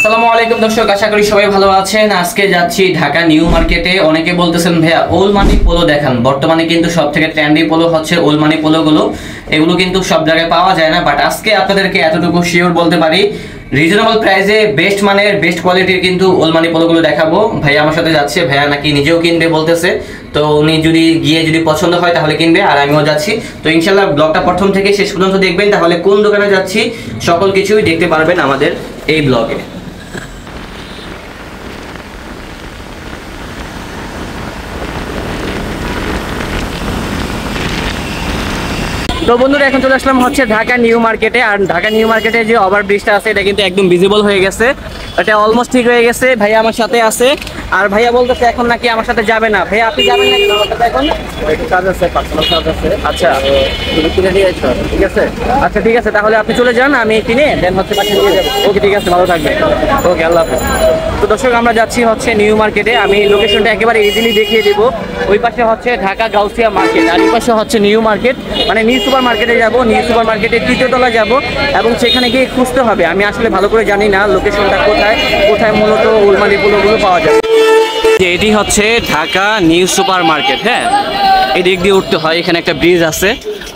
আসসালামু আলাইকুম দর্শক, আশা করি সবাই ভালো আছেন। আজকে যাচ্ছি ঢাকা নিউ মার্কেটে। অনেকে বলতেছেন ভাইয়া ওল মানি পোলো দেখান। বর্তমানে কিন্তু সবথেকে ট্রেন্ডি পোলো হচ্ছে ওল মানি পোলোগুলো। এগুলো কিন্তু সব জায়গায় পাওয়া যায় না, বাট আজকে আপনাদেরকে এতটুকু শিওর বলতে পারি রিজনেবল প্রাইসে বেস্ট মানের বেস্ট কোয়ালিটির কিন্তু ওল মানি পোলোগুলো দেখাবো। ভাইয়া আমার সাথে যাচ্ছে, ভাইয়া নাকি নিজেও কিনবে বলতেছে। তো উনি যদি পছন্দ হয় তাহলে কিনবে, আর আমিও যাচ্ছি। তো ইনশাল্লাহ ব্লগটা প্রথম থেকে শেষ পর্যন্ত দেখবেন, তাহলে কোন দোকানে যাচ্ছি সকল কিছুই দেখতে পারবেন আমাদের এই ব্লগে। তো বন্ধুরা, এখন চলে আসলাম হচ্ছে ঢাকা নিউ মার্কেটে। আর ঢাকা নিউ মার্কেটে যে ওভার ব্রিজটা আছে এটা কিন্তু একদম ভিজিবল হয়ে গেছে, এটা অলমোস্ট ঠিক হয়ে গেছে। ভাইয়া আমার সাথে আছে, আর ভাইয়া বলতেছে এখন নাকি আমার সাথে যাবে না। ভাইয়া আপনি যাবেন নাকি আমার সাথে? এখন একটু কাজ আছে, পার্সোনাল কাজ আছে। আচ্ছা, তুমি কিনে দিয়ে আসো, ঠিক আছে? আচ্ছা ঠিক আছে, তাহলে আপনি চলে যান, আমি কিনে দেন হচ্ছে পাঠিয়ে দিয়ে যাবো। ওকে ঠিক আছে, ভালো থাকবেন। ওকে, আল্লাহ হাফেজ। তো দর্শক, আমরা যাচ্ছি হচ্ছে নিউ মার্কেটে। আমি লোকেশনটা একেবারে ইজিলি দেখিয়ে দেবো। ওই পাশে হচ্ছে ঢাকা গাউসিয়া মার্কেট, আর এই পাশে হচ্ছে নিউ মার্কেট, মানে নিউ সুপার মার্কেটে যাবো। নিউ সুপার মার্কেটের তৃতীয় তলা যাবো এবং সেখানে গিয়ে খুঁজতে হবে। আমি আসলে ভালো করে জানি না লোকেশনটা কোথায় কোথায় মূলত ওল মানি পোলোগুলো পাওয়া যায়। এটি হচ্ছে ঢাকা নিউ সুপার মার্কেট। হ্যাঁ, এই দিক দিয়ে উঠতে হয়, এখানে একটা ব্রিজ আছে।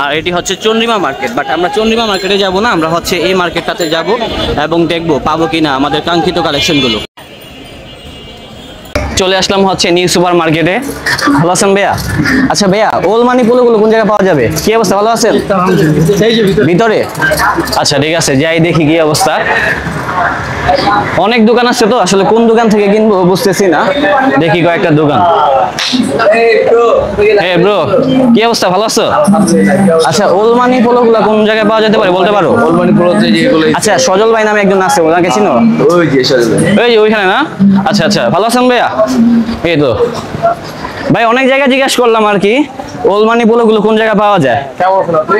আর এটি হচ্ছে চন্দ্রিমা মার্কেট, বাট আমরা চন্দ্রিমা মার্কেটে যাব না, আমরা হচ্ছে এই মার্কেটটাতে যাব এবং দেখবো পাবো কিনা আমাদের কাঙ্ক্ষিত কালেকশনগুলো। চলে আসলাম হচ্ছে নিউ সুপার মার্কেটে। ভালো আছেন ভাইয়া? আচ্ছা ভাইয়া, ওল মানি পোলোগুলো কোন জায়গায় পাওয়া যাবে? কি অবস্থা, ভালো আছেন? ভিতরে? আচ্ছা ঠিক আছে, যাই দেখি কি অবস্থা। অনেক দোকান আছে তো, আসলে কোন দোকান থেকে কিনবো বুঝতেছি না। দেখি কয়েকটা দোকান। হে ব্রো, কি অবস্থা, ভালো আছো? আচ্ছা, ওল মানি পোলোগুলো কোন জায়গায় পাওয়া যেতে পারে বলতে পারো? ওল মানি পোলো যেগুলো, আচ্ছা, সজল ভাই নামে একজন আছে, ওনাকে চিনো? ওই যে সজল ভাই, ওই যে ওইখানে না? আচ্ছা আচ্ছা, ভালো আছেন ভাইয়া? এই তো ভাই, অনেক জায়গায় জিজ্ঞাসা করলাম আর কি, ওল মানি পোলোগুলো কোন জায়গায় পাওয়া যায়।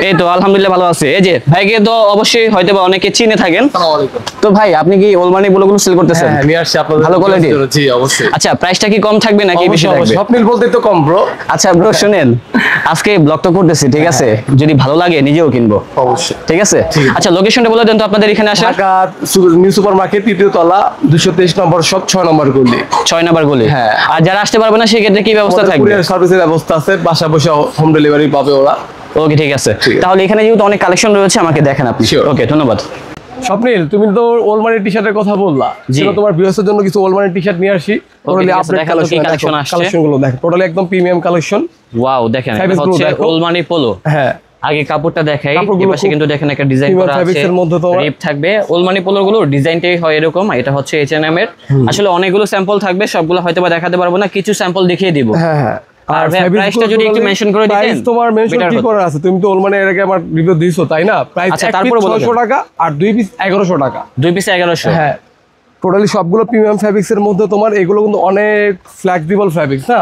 এই তো আলহামদুলিল্লাহ ভালো আছে। এই যে ভাইকে তো অবশ্যই হয়তো বা অনেকে চিনে থাকেন। তো ভাই, আপনি কি ওল মানি পোলোগুলো সেল করতেছেন? হ্যাঁ, নিয়ে আসছি আপনাদের ভালো কোয়ালিটি? জি অবশ্যই। আচ্ছা, প্রাইসটা কি কম থাকবে নাকি বেশি থাকবে? স্বপ্নিল বলতে তো কম ব্রো। আচ্ছা ব্রো, শুনেন, আজকে ব্লগটা করতেছি, ঠিক আছে? যদি ভালো লাগে নিজেও কিনবো অবশ্যই, ঠিক আছে? আচ্ছা, লোকেশনটা বলে দেন তো আপনাদের এখানে আসার। ঢাকা নিউ সুপার মার্কেট, তৃতীয় তলা, 223 নম্বর শপ, 6 নম্বর গলি। 6 নাম্বার গলি। হ্যাঁ। আর যারা আসতে পারবে না সেক্ষেত্রে কি ব্যবস্থা থাকবে? কুরিয়ার সার্ভিসের ব্যবস্থা আছে, বাসা বসে হোম ডেলিভারি পাবে ওরা। ওকে ঠিক আছে, তাহলে এখানে যেহেতু অনেক কালেকশন রয়েছে আমাকে দেখেন আপনি। ওকে, ধন্যবাদ। স্বপ্নিল, তুমি তো ওল মানি টি শার্টের কথা বললা, যেটা তোমার ভিউয়ার্সের জন্য কিছু ওল মানি টি শার্ট নিয়ে আসি। টোটালি আপডেট কালেকশন আসছে, কালেকশনগুলো দেখো, টোটালি একদম প্রিমিয়াম কালেকশন। ওয়াও, দেখেন এটা হচ্ছে ওল মানি পোলো। হ্যাঁ, আগে কাপড়টা দেখাই, এই পাশে কিন্তু দেখেন একটা ডিজাইন করা আছে, রিপ থাকবে। ওল মানি পোলোর গুলো ডিজাইনটাই হয় এরকম। এটা হচ্ছে H&M এর। আসলে অনেকগুলো স্যাম্পল থাকবে, সবগুলো হয়তো বা দেখাতে পারবো না, কিছু স্যাম্পল দেখিয়ে দিব। হ্যাঁ হ্যাঁ। আর প্রাইসটা যদি একটু মেনশন করে দিতেন। প্রাইস তোমার মেনশন কি করে আছে? তুমি তো ওল মানি এর আগে আমার রিভিউ দিছো, তাই না? প্রাইস আচ্ছা, তারপরে 600 টাকা আর 2 পিস 1100 টাকা। 2 পিস 1100। হ্যাঁ, টোটালি সবগুলো প্রিমিয়াম ফ্যাব্রিক্স এর মধ্যে তোমার এগুলো কিন্তু অনেক ফ্লেক্সিবল ফ্যাব্রিক্স না?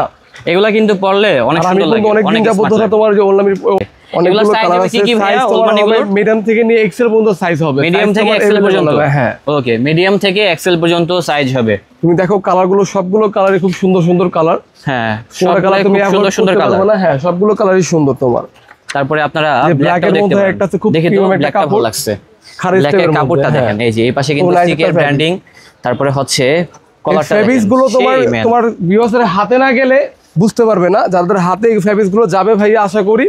এগুলা কিন্তু পরলে অনেক সুন্দর লাগে। অনেক দিন যাবত ধরে তোমার যে ওল মানি অনেকগুলো কালার আছে, সাইজ তোমার মিডিয়াম থেকে নিয়ে এক্সেল পর্যন্ত সাইজ হবে। মিডিয়াম থেকে এক্সেল পর্যন্ত? হ্যাঁ, ওকে, মিডিয়াম থেকে এক্সেল পর্যন্ত সাইজ হবে। তুমি দেখো কালারগুলো, সবগুলো কালারই খুব সুন্দর সুন্দর কালার। হ্যাঁ, সব কালার তুমি সুন্দর সুন্দর কালার না? হ্যাঁ, সবগুলো কালারই সুন্দর তোমার। তারপরে আপনারা ব্ল্যাক এর মধ্যে একটা আছে, খুব প্রিমিয়াম একটা কাপড় লাগছে, ব্ল্যাকের কাপড়টা দেখেন। এই যে এই পাশে কিন্তু স্টিকের ব্র্যান্ডিং, তারপরে হচ্ছে কলারটা। ফেব্রিক্স গুলো তোমার ভিউয়ার্সের হাতে না গেলে বুঝতে পারবে না, যাদের হাতে এই ফেব্রিক্স গুলো যাবে ভাই, আশা করি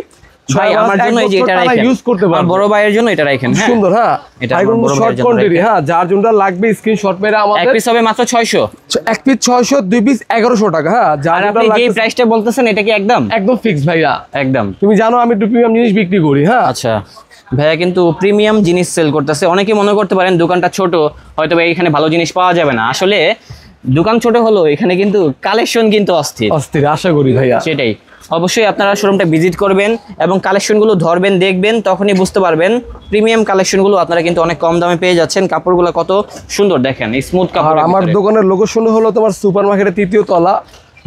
ভাই আমার জন্য এই যে এটা রাখেন, ইউজ করতে পারবেন। বড় ভাইয়ের জন্য এটা রাখেন। হ্যাঁ, সুন্দর। হ্যাঁ, এটা বড় শর্ট কোয়ান্টিটি। হ্যাঁ, যার জন্য লাগবে স্ক্রিনশট মেরে আমাদের। এক পিস হবে মাত্র 600। এক পিস 600, 2 পিস 1100 টাকা। হ্যাঁ, যার আপনি যে প্রাইসটা বলতেছেন এটা কি একদম ফিক্স ভাইয়া? একদম। তুমি জানো আমি প্রিমিয়াম জিনিস বিক্রি করি। হ্যাঁ, আচ্ছা ভাইয়া কিন্তু প্রিমিয়াম জিনিস সেল করতেছে। অনেকে মনে করতে পারেন দোকানটা ছোট, হয়তো এখানে ভালো জিনিস পাওয়া যাবে না। আসলে দোকান ছোট হলো, এখানে কিন্তু কালেকশন কিন্তু অস্থির। আশা করি ভাইয়া সেটাই। অবশ্যই আপনারা শোরুমটা ভিজিট করবেন এবং কালেকশনগুলো ধরবেন, দেখবেন, তখনই বুঝতে পারবেন প্রিমিয়াম কালেকশনগুলো আপনারা কিন্তু অনেক কম দামে পেয়ে যাচ্ছেন। কাপড়গুলো কত সুন্দর দেখেন, স্মুথ কাপড়। আমার দোকানের লোকেশন হলো তোমার সুপার মার্কেটের তৃতীয় তলা,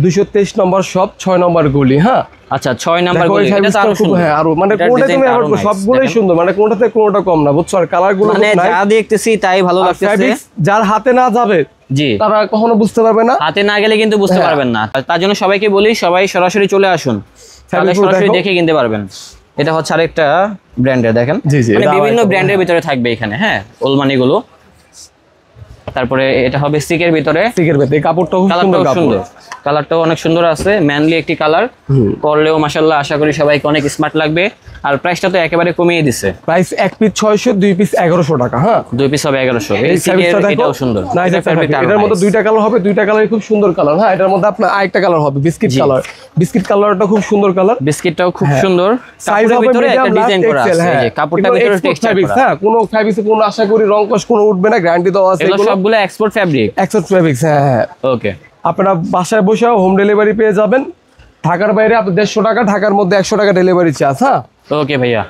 223 নম্বর শপ, 6 নম্বর গলি। হ্যাঁ, আচ্ছা, 6 নাম্বার গলি। এটা তো আরো সুন্দর। হ্যাঁ, আরো মানে কোনটা তুমি সবগুলোই সুন্দর, মানে কোনটাতে কোনটা কম না, বুঝছো? আর কালারগুলো মানে যা দেখতেছি তাই ভালো লাগতেছে। যার হাতে না যাবে জি, তারা কখনো বুঝতে পারবে না, হাতে না গেলে কিন্তু বুঝতে পারবেন না। তার জন্য সবাইকে বলি, সবাই সরাসরি চলে আসুন, তাহলে সরাসরি দেখে কিনতে পারবেন। এটা হচ্ছে আরেকটা ব্র্যান্ডের, দেখেন মানে বিভিন্ন ব্র্যান্ডের ভিতরে থাকবে এখানে। হ্যাঁ, ওল মানি গুলো তারপরে এটা হবে সিকের ভিতরে, এই কাপড়টা খুব সুন্দর, কালারটাও অনেক সুন্দর আছে, ম্যানলি একটি কালার, পরলেও মাশাআল্লাহ আশা করি সবাইকে অনেক স্মার্ট লাগবে। আর প্রাইসটা তো একেবারে কমিয়ে দিছে, প্রাইস এক পিস 600, দুই পিস 1100 টাকা। হ্যাঁ, দুই পিস হবে 1100। এই এটাও সুন্দর, এটার মধ্যে দুইটা কালার হবে, দুইটা কালারই খুব সুন্দর কালার। হ্যাঁ, এটার মধ্যে আপনার আরেকটা কালার হবে বিস্কিট কালার, বিস্কিট কালারটা খুব সুন্দর কালার, বিস্কিটটাও খুব সুন্দর, সাইজের ভিতরে একটা ডিজাইন করা আছে, এই যে কাপড়টা ভিতরে টেক্সচার করা। হ্যাঁ, কোনো ফ্যাব্রিক্সে কোনো আশা করি রং কস কোনো উঠবে না, গ্যারান্টি দেওয়া আছে। এগুলো সবগুলো এক্সপোর্ট ফ্যাব্রিক, এক্সপোর্ট ফ্যাব্রিক্স। হ্যাঁ, ওকে। আপনারা বাসায় বসে হোম ডেলিভারি পেয়ে যাবেন। ঢাকার বাইরে আপনি 150 টাকা, ঢাকার মধ্যে 100 টাকা ডেলিভারি চার্জ। হ্যাঁ, ওকে ভাইয়া।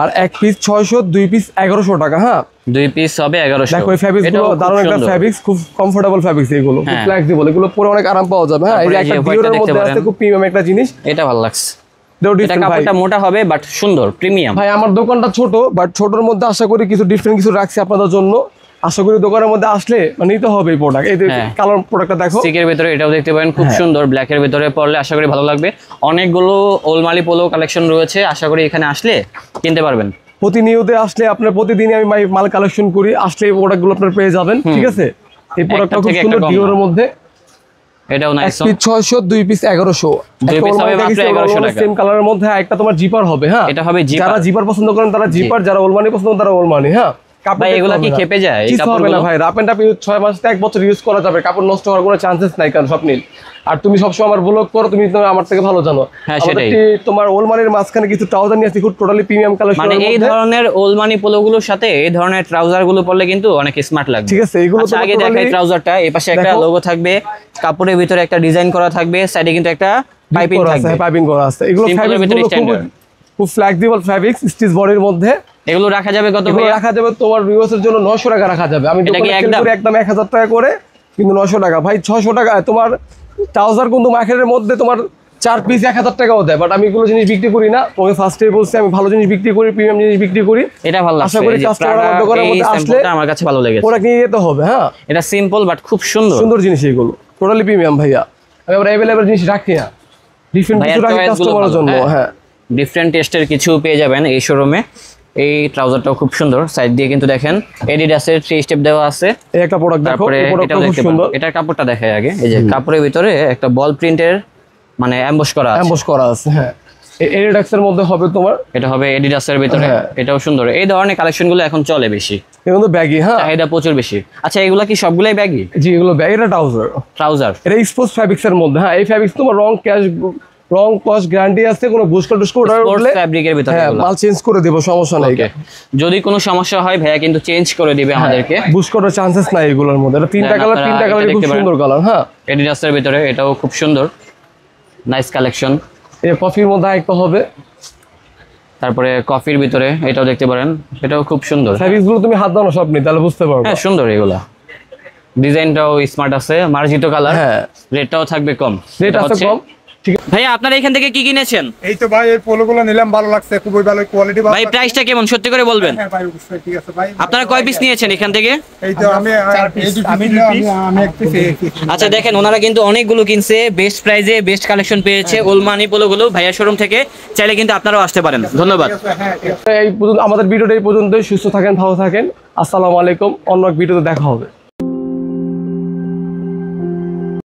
আর এক পিস 600, দুই পিস 1100 টাকা। হ্যাঁ, দুই পিস হবে 1100। দেখো এই ফ্যাব্রিক্স গুলো দারুণ একটা ফ্যাব্রিক্স, খুব কমফোর্টেবল ফ্যাব্রিক্স, এগুলো খুব ফ্লেক্সিবল, এগুলো পরে অনেক আরাম পাওয়া যাবে। হ্যাঁ, এই যে একটা ডিওরের মধ্যে আছে, খুব প্রিমিয়াম একটা জিনিস, এটা ভালো লাগছে। এটা কাপড়টা মোটা হবে বাট সুন্দর, প্রিমিয়াম। ভাই আমার দোকানটা ছোট, বাট ছোটর মধ্যে আশা করি কিছু ডিফারেন্ট কিছু রাখছি আপনাদের জন্য। আশা করি দোকানের মধ্যে আসলে নিতে হবে এই প্রোডাক্ট। এই কালার প্রোডাক্টটা দেখো, স্টিকের ভিতরে এটাও দেখতে পারেন, খুব সুন্দর, ব্ল্যাকের ভিতরে পরলে আশা করি ভালো লাগবে। অনেকগুলো ওলমালি পোলো কালেকশন রয়েছে, আশা করি এখানে আসলে কিনতে পারবেন। প্রতিনিয়তে আসলে আপনার প্রতিদিনই আমি মাল কালেকশন করি, আসলে এই প্রোডাক্টগুলো আপনারা পেয়ে যাবেন। ঠিক আছে, এই প্রোডাক্টটা খুব সুন্দর ডিওরের মধ্যে, এটাও নাইস। এক পিস 600, দুই পিস 1100, দুই পিস হবে মাত্র 1100 টাকা। সেম কালারের মধ্যে একটা তোমার জিপার হবে। হ্যাঁ, এটা হবে জিপার, যারা জিপার পছন্দ করেন তারা জিপার, যারা ওলমানি পছন্দ করেন তারা ওলমানি। হ্যাঁ, ভাই এগুলা কি খেপে যায়? এই কাপড় হবে না ভাই, রাপ এন্ড টাপ 6 মাস থেকে 1 বছর ইউজ করা যাবে, কাপড় নষ্ট হওয়ার কোনো চান্সেস নাই। কারণ স্বপ্নিল, আর তুমি সবসময় আমার ব্লগ করো, তুমি তো আমার থেকে ভালো জানো। হ্যাঁ, সেটাই। তোমার ওলমানির মাঝখানে কিছু ট্রাউজার নিয়ে আসছি, খুব টোটালি প্রিমিয়াম কালেকশন। মানে এই ধরনের ওলমানি পোলোগুলোর সাথে এই ধরনের ট্রাউজার গুলো পরলে কিন্তু অনেক স্মার্ট লাগবে। ঠিক আছে, এগুলো তো আগে দেখাই ট্রাউজারটা, এই পাশে একটা লোগো থাকবে, কাপড়ের ভিতরে একটা ডিজাইন করা থাকবে, সাইডে কিন্তু একটা পাইপিং থাকবে, পাইপিং করা আছে। এগুলো ফ্যাব্রিক্স খুব ফ্লেক্সিবল ফ্যাব্রিক্স, স্টিচ বডির মধ্যে। এগুলো রাখা যাবে কত ভাই? রাখা যাবে তোমার ভিউয়ার্সের জন্য 900 টাকা রাখা যাবে। আমি দোকানে একদম 1000 টাকা করে, কিন্তু 900 টাকা ভাই। 600 টাকা তোমার ট্রাউজার কিন্তু মার্কেটের মধ্যে তোমার 4 পিস 1000 টাকাও দেয়, বাট আমি এগুলো জিনিস বিক্রি করি না। ওই ফার্স্টেই বলছি আমি ভালো জিনিস বিক্রি করি, প্রিমিয়াম জিনিস বিক্রি করি। এটা ভালো লাগছে, আশা করি কাস্টমার আমার দোকানের মধ্যে আসলে আমার কাছে ভালো লেগেছে, ওরা নিয়ে যেতে হবে। হ্যাঁ, এটা সিম্পল বাট খুব সুন্দর সুন্দর জিনিস, এগুলো টোটালি প্রিমিয়াম ভাইয়া। আমি আবার अवेलेबल জিনিস রাখি না, ডিফারেন্ট কিছু রাখি কাস্টমারের জন্য। হ্যাঁ, ডিফারেন্ট টেস্টের কিছু পেয়ে যাবেন এই শোরুমে। এই ট্রাউজারটাও খুব সুন্দর, সাইড দিয়ে কিন্তু দেখেন এডিডাসের 3 স্টেপ দেওয়া আছে। এই একটা প্রোডাক্ট দেখো, এই প্রোডাক্টটা খুব সুন্দর। এটার কাপড়টা দেখাই আগে, এই যে কাপড়ের ভিতরে একটা বল প্রিন্টের মানে এমবস করা আছে। হ্যাঁ, এডিডাসের মধ্যে হবে তোমার, এটা হবে এডিডাসের ভিতরে। এটাও সুন্দর, এই ধরনের কালেকশনগুলো এখন চলে বেশি, এগুলো ব্যাগি। হ্যাঁ, চাহিদা প্রচুর বেশি। আচ্ছা, এগুলা কি সবগুলাই ব্যাগি? জি, এগুলো ব্যাগ। এটা ট্রাউজার, এটা স্পোর্টস ফ্যাব্রিক্সের মধ্যে। হ্যাঁ, এই ফ্যাব্রিক্স তোমার রং কস গ্যারান্টি আছে, কোনো বুস্টার উঠলে ফ্যাব্রিকের ভিতরে মাল চেঞ্জ করে দেব, সমস্যা নাই। যদি কোনো সমস্যা হয় ভাইয়া কিন্তু চেঞ্জ করে দিবে আমাদেরকে, বুস্টারের চান্সেস নাই এগুলোর মধ্যে। এটা তিনটা কালার খুব সুন্দর কালার। হ্যাঁ, এডিডাসের ভিতরে এটাও খুব সুন্দর, নাইস কালেকশন। এই কফির মধ্যে একটা হবে, তারপরে কফির ভিতরে এটাও দেখতে পারেন, এটাও খুব সুন্দর। ফ্যাব্রিক্সগুলো তুমি হাত দাও না সব নেই, তাহলে বুঝতে পারবে। হ্যাঁ, সুন্দর, এগুলা ডিজাইনটাও স্মার্ট আছে, মার্জিত কালার। হ্যাঁ, রেটটাও থাকবে কম, রেট আছে কম। ভাইয়া আপনারা এখান থেকে কি কিনেছেন? এই তো ভাই এই পোলোগুলো নিলাম, ভালো লাগছে, খুবই ভালো কোয়ালিটি। ভাই প্রাইসটা কেমন সত্যি করে বলবেন? হ্যাঁ ভাই, অবশ্যই। ঠিক আছে ভাই, আপনারা কয় পিস নিয়েছেন এখান থেকে? এই তো আমি এক পিস। আচ্ছা, দেখেন ওনারা কিন্তু অনেকগুলো কিনছে, বেস্ট প্রাইজে বেস্ট কালেকশন পেয়েছে ওলমানি পোলোগুলো ভাইয়া শোরুম থেকে। চাইলে কিন্তু আপনারাও আসতে পারেন। ধন্যবাদ। এই পর্যন্ত আমাদের ভিডিওটা এই পর্যন্তই। সুস্থ থাকেন, ভালো থাকেন। আসসালামু আলাইকুম। অন্য এক ভিডিওতে দেখা হবে।